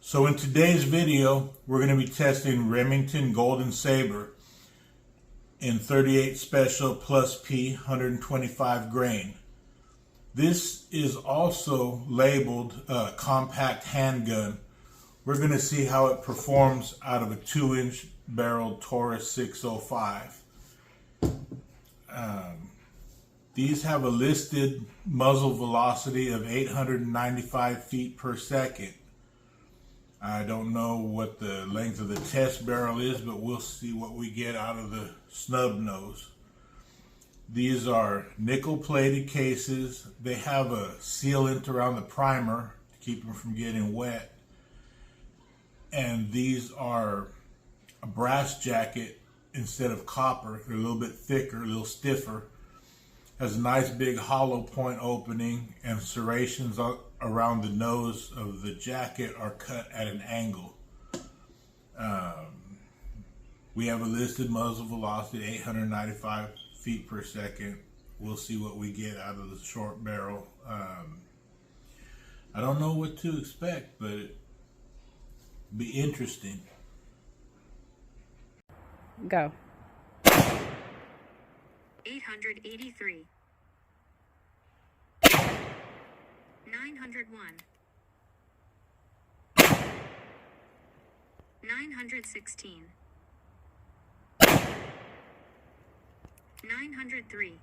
So in today's video, we're going to be testing Remington Golden Saber in 38 Special plus P 125 grain. This is also labeled a compact handgun. We're going to see how it performs out of a 2-inch barrel Taurus 605. These have a listed muzzle velocity of 895 feet per second. I don't know what the length of the test barrel is, but we'll see what we get out of the snub nose. These are nickel-plated cases. They have a sealant around the primer to keep them from getting wet. And these are a brass jacket instead of copper. They're a little bit thicker, a little stiffer. Has a nice big hollow point opening, and serrations around the nose of the jacket are cut at an angle. We have a listed muzzle velocity 895 feet per second. We'll see what we get out of the short barrel. I don't know what to expect, but it'll be interesting. Go. 883 901 916 903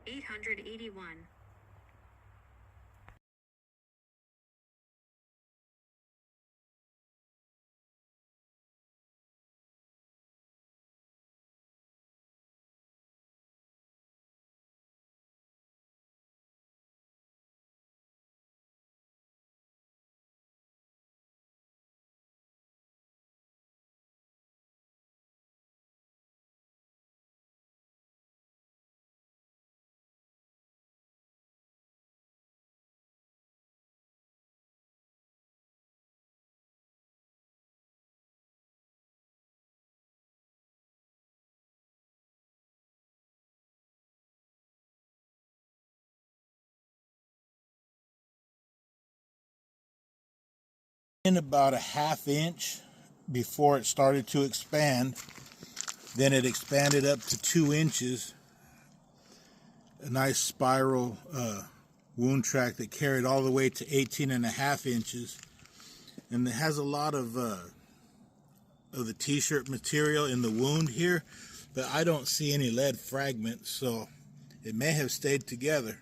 881 In about a ½ inch before it started to expand. Then it expanded up to 2 inches. A nice spiral wound track that carried all the way to 18.5 inches. And it has a lot of the t-shirt material in the wound here, but I don't see any lead fragments, so it may have stayed together.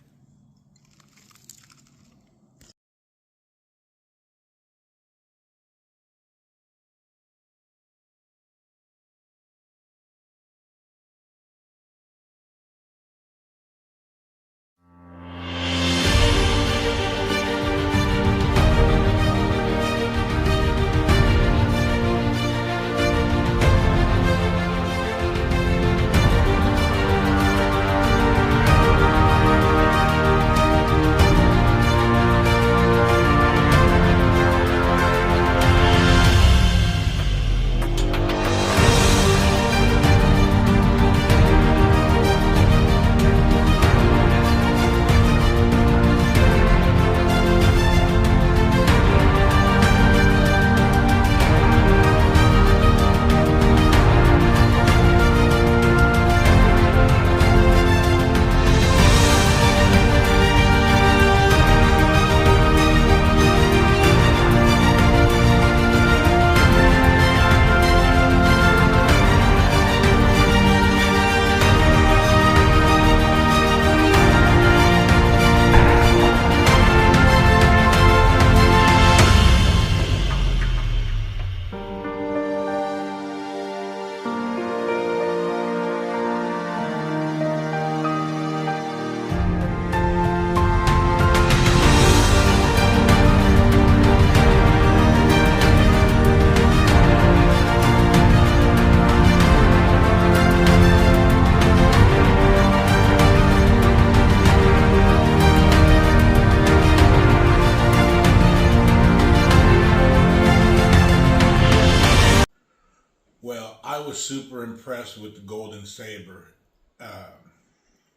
was super impressed with the Golden Saber.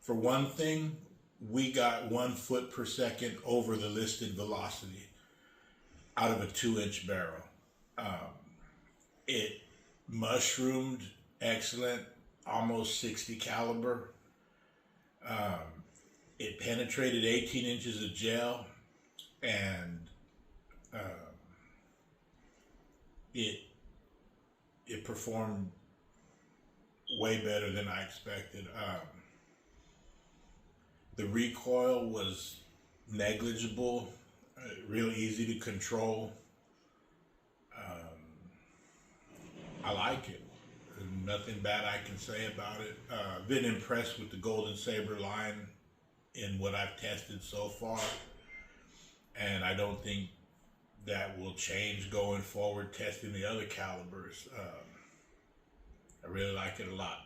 For one thing, we got 1 foot per second over the listed velocity. out of a 2-inch barrel. It mushroomed excellent, almost 60 caliber. It penetrated 18 inches of gel, and it performed way better than I expected. The recoil was negligible, real easy to control. I like it. Nothing bad I can say about it. Been impressed with the Golden Saber line in what I've tested so far, and I don't think that will change going forward testing the other calibers. I really like it a lot.